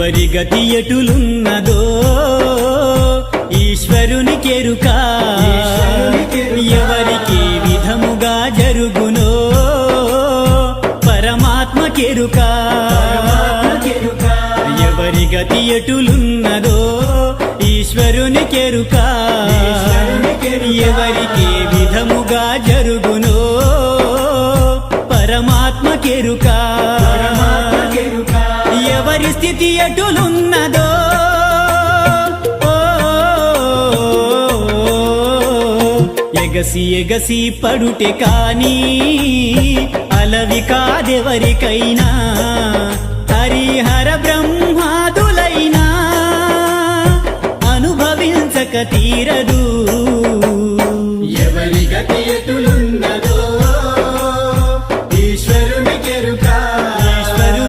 ఎవరి గతి ఎటులున్నదో ఈశ్వరునికెరుక ఎవరికి విధముగా జరుగునో పరమాత్మకెరుక ఎవరి గతి ఎటులున్నదో ఈశ్వరునికెరుక ఎవరికి విధముగా జరుగునో పరమాత్మకెరుక ఎవరి స్థితి ఎటులున్నదో ఎగసి ఎగసి పడుటే కాని అలవి కాదెవరికైనా హరిహర బ్రహ్మాదులైనా అనుభవించక తీరదు